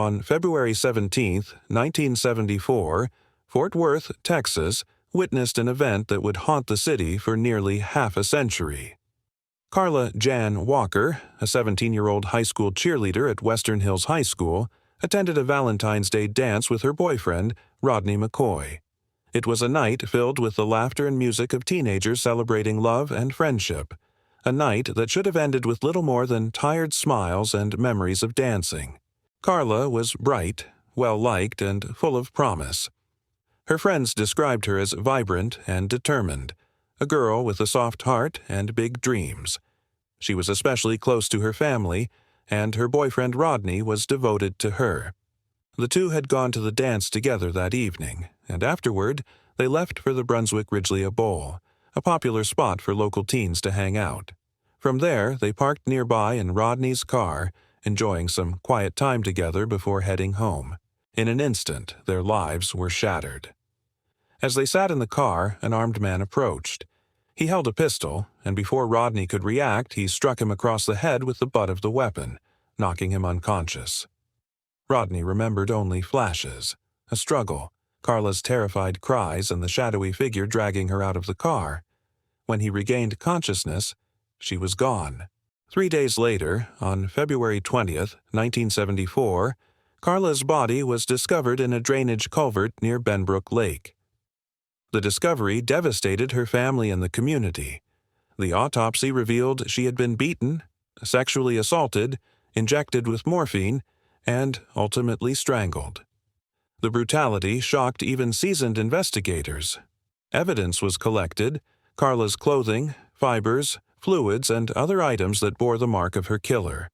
On February 17, 1974, Fort Worth, Texas, witnessed an event that would haunt the city for nearly half a century. Carla Jan Walker, a 17-year-old high school cheerleader at Western Hills High School, attended a Valentine's Day dance with her boyfriend, Rodney McCoy. It was a night filled with the laughter and music of teenagers celebrating love and friendship, a night that should have ended with little more than tired smiles and memories of dancing. Carla was bright, well-liked, and full of promise. Her friends described her as vibrant and determined, a girl with a soft heart and big dreams. She was especially close to her family, and her boyfriend Rodney was devoted to her. The two had gone to the dance together that evening, and afterward they left for the Brunswick Ridgely Bowl, a popular spot for local teens to hang out. From there, they parked nearby in Rodney's car, enjoying some quiet time together before heading home. In an instant, their lives were shattered. As they sat in the car, an armed man approached. He held a pistol, and before Rodney could react, he struck him across the head with the butt of the weapon, knocking him unconscious. Rodney remembered only flashes, a struggle, Carla's terrified cries, and the shadowy figure dragging her out of the car. When he regained consciousness, she was gone. 3 days later, on February 20th, 1974, Carla's body was discovered in a drainage culvert near Benbrook Lake. The discovery devastated her family and the community. The autopsy revealed she had been beaten, sexually assaulted, injected with morphine, and ultimately strangled. The brutality shocked even seasoned investigators. Evidence was collected: Carla's clothing, fibers, fluids, and other items that bore the mark of her killer.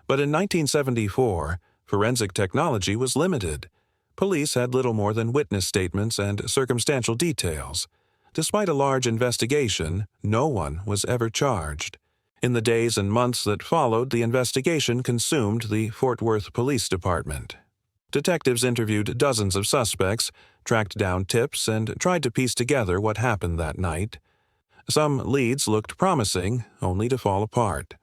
But in 1974, forensic technology was limited. Police had little more than witness statements and circumstantial details. Despite a large investigation, no one was ever charged. In the days and months that followed, the investigation consumed the Fort Worth Police Department. Detectives interviewed dozens of suspects, tracked down tips, and tried to piece together what happened that night. Some leads looked promising, only to fall apart.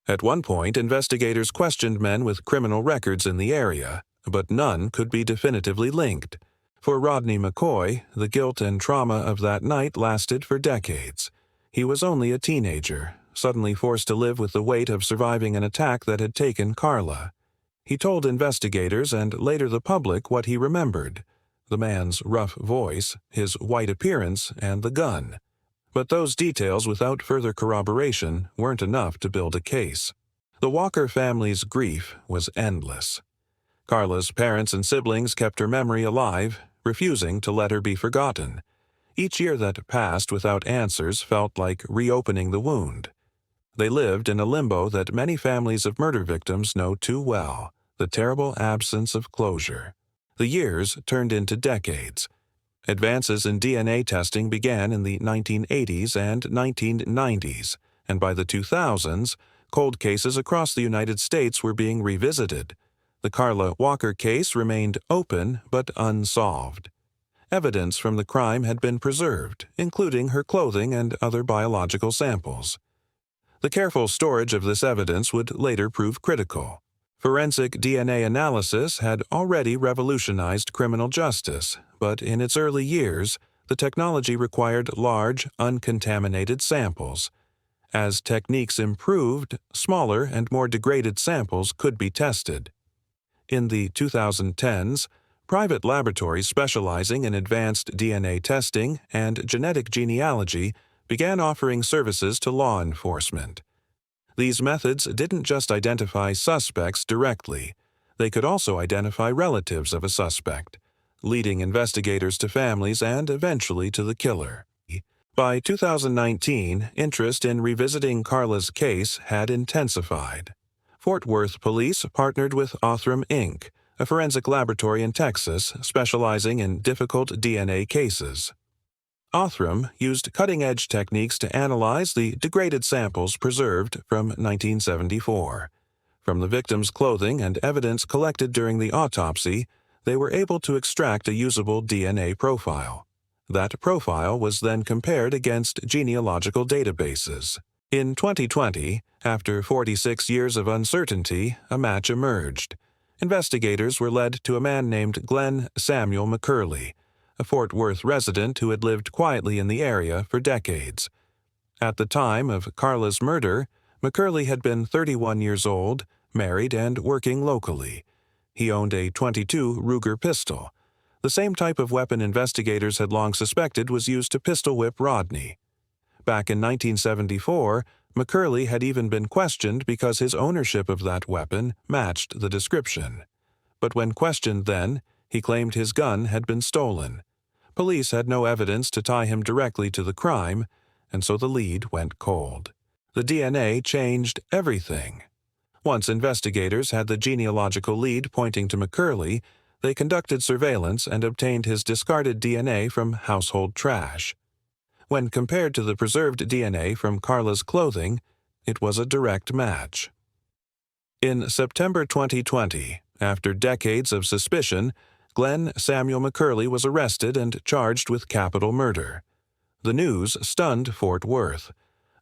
At one point, investigators questioned men with criminal records in the area, but none could be definitively linked. For Rodney McCoy, the guilt and trauma of that night lasted for decades. He was only a teenager, suddenly forced to live with the weight of surviving an attack that had taken Carla. He told investigators and later the public what he remembered: the man's rough voice, his white appearance, and the gun. But those details, without further corroboration, weren't enough to build a case. The Walker family's grief was endless. Carla's parents and siblings kept her memory alive, refusing to let her be forgotten. Each year that passed without answers felt like reopening the wound. They lived in a limbo that many families of murder victims know too well: the terrible absence of closure. The years turned into decades. Advances in DNA testing began in the 1980s and 1990s, and by the 2000s, cold cases across the United States were being revisited. The Carla Walker case remained open but unsolved. Evidence from the crime had been preserved, including her clothing and other biological samples. The careful storage of this evidence would later prove critical. Forensic DNA analysis had already revolutionized criminal justice, but in its early years, the technology required large, uncontaminated samples. As techniques improved, smaller and more degraded samples could be tested. In the 2010s, private laboratories specializing in advanced DNA testing and genetic genealogy began offering services to law enforcement. These methods didn't just identify suspects directly. They could also identify relatives of a suspect, leading investigators to families and eventually to the killer. By 2019, interest in revisiting Carla's case had intensified. Fort Worth Police partnered with Othram Inc., a forensic laboratory in Texas specializing in difficult DNA cases. Othram used cutting-edge techniques to analyze the degraded samples preserved from 1974. From the victim's clothing and evidence collected during the autopsy, they were able to extract a usable DNA profile. That profile was then compared against genealogical databases. In 2020, after 46 years of uncertainty, a match emerged. Investigators were led to a man named Glen Samuel McCurley, a Fort Worth resident who had lived quietly in the area for decades. At the time of Carla's murder, McCurley had been 31 years old, married, and working locally. He owned a .22 Ruger pistol, the same type of weapon investigators had long suspected was used to pistol whip Rodney. Back in 1974, McCurley had even been questioned because his ownership of that weapon matched the description. But when questioned then, he claimed his gun had been stolen. Police had no evidence to tie him directly to the crime, and so the lead went cold. The DNA changed everything. Once investigators had the genealogical lead pointing to McCurley, they conducted surveillance and obtained his discarded DNA from household trash. When compared to the preserved DNA from Carla's clothing, it was a direct match. In September 2020, after decades of suspicion, Glen Samuel McCurley was arrested and charged with capital murder. The news stunned Fort Worth.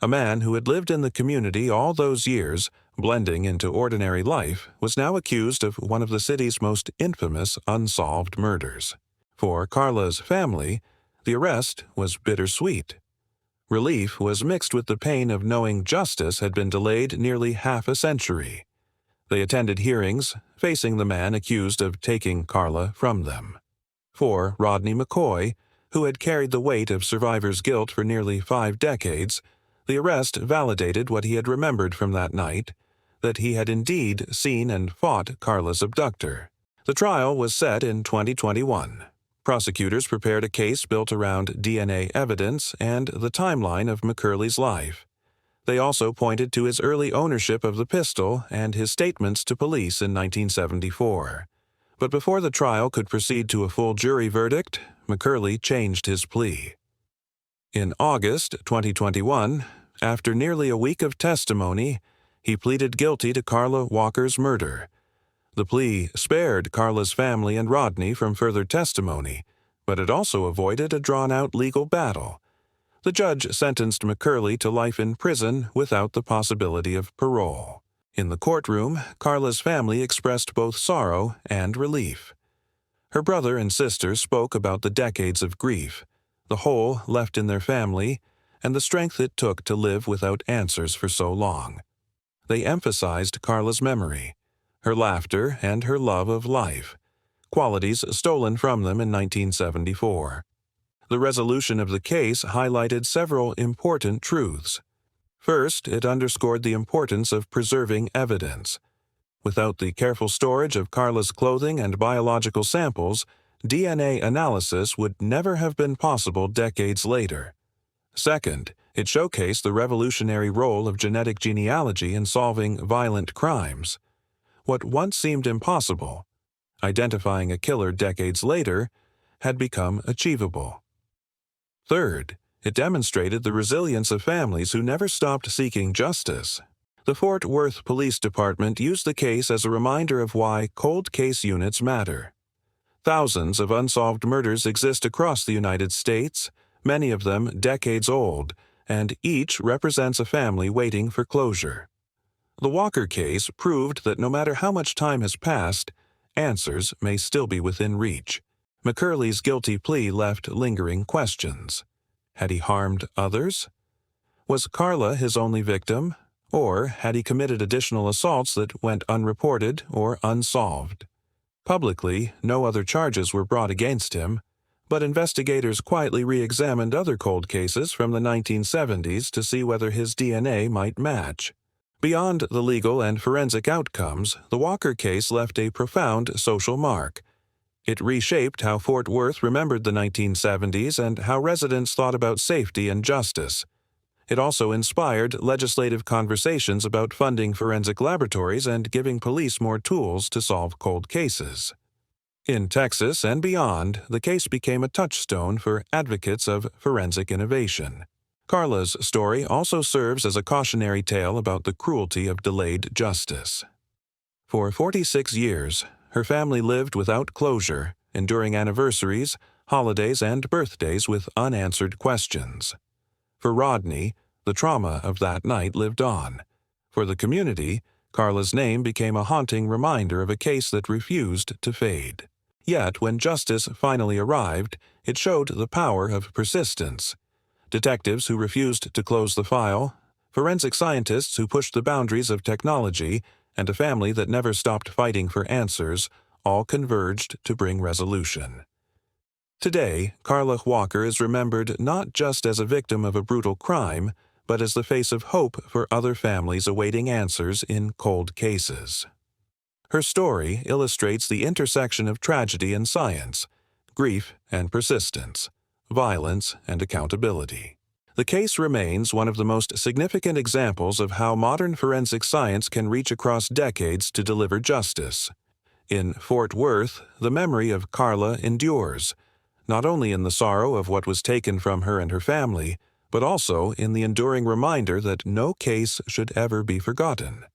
A man who had lived in the community all those years, blending into ordinary life, was now accused of one of the city's most infamous unsolved murders. For Carla's family, the arrest was bittersweet. Relief was mixed with the pain of knowing justice had been delayed nearly half a century. They attended hearings, facing the man accused of taking Carla from them. For Rodney McCoy, who had carried the weight of survivor's guilt for nearly 5 decades, the arrest validated what he had remembered from that night, that he had indeed seen and fought Carla's abductor. The trial was set in 2021. Prosecutors prepared a case built around DNA evidence and the timeline of McCurley's life. They also pointed to his early ownership of the pistol and his statements to police in 1974. But before the trial could proceed to a full jury verdict, McCurley changed his plea. In August 2021, after nearly a week of testimony, he pleaded guilty to Carla Walker's murder. The plea spared Carla's family and Rodney from further testimony, but it also avoided a drawn-out legal battle. The judge sentenced McCurley to life in prison without the possibility of parole. In the courtroom, Carla's family expressed both sorrow and relief. Her brother and sister spoke about the decades of grief, the hole left in their family, and the strength it took to live without answers for so long. They emphasized Carla's memory, her laughter, and her love of life, qualities stolen from them in 1974. The resolution of the case highlighted several important truths. First, it underscored the importance of preserving evidence. Without the careful storage of Carla's clothing and biological samples, DNA analysis would never have been possible decades later. Second, it showcased the revolutionary role of genetic genealogy in solving violent crimes. What once seemed impossible, identifying a killer decades later, had become achievable. Third, it demonstrated the resilience of families who never stopped seeking justice. The Fort Worth Police Department used the case as a reminder of why cold case units matter. Thousands of unsolved murders exist across the United States, many of them decades old, and each represents a family waiting for closure. The Walker case proved that no matter how much time has passed, answers may still be within reach. McCurley's guilty plea left lingering questions. Had he harmed others? Was Carla his only victim, or had he committed additional assaults that went unreported or unsolved? Publicly, no other charges were brought against him, but investigators quietly re-examined other cold cases from the 1970s to see whether his DNA might match. Beyond the legal and forensic outcomes, the Walker case left a profound social mark. It reshaped how Fort Worth remembered the 1970s and how residents thought about safety and justice. It also inspired legislative conversations about funding forensic laboratories and giving police more tools to solve cold cases. In Texas and beyond, the case became a touchstone for advocates of forensic innovation. Carla's story also serves as a cautionary tale about the cruelty of delayed justice. For 46 years, her family lived without closure, enduring anniversaries, holidays, and birthdays with unanswered questions. For Rodney, the trauma of that night lived on. For the community, Carla's name became a haunting reminder of a case that refused to fade. Yet, when justice finally arrived, it showed the power of persistence. Detectives who refused to close the file, forensic scientists who pushed the boundaries of technology, and a family that never stopped fighting for answers, all converged to bring resolution. Today, Carla Walker is remembered not just as a victim of a brutal crime, but as the face of hope for other families awaiting answers in cold cases. Her story illustrates the intersection of tragedy and science, grief and persistence, violence and accountability. The case remains one of the most significant examples of how modern forensic science can reach across decades to deliver justice. In Fort Worth, the memory of Carla endures, not only in the sorrow of what was taken from her and her family, but also in the enduring reminder that no case should ever be forgotten.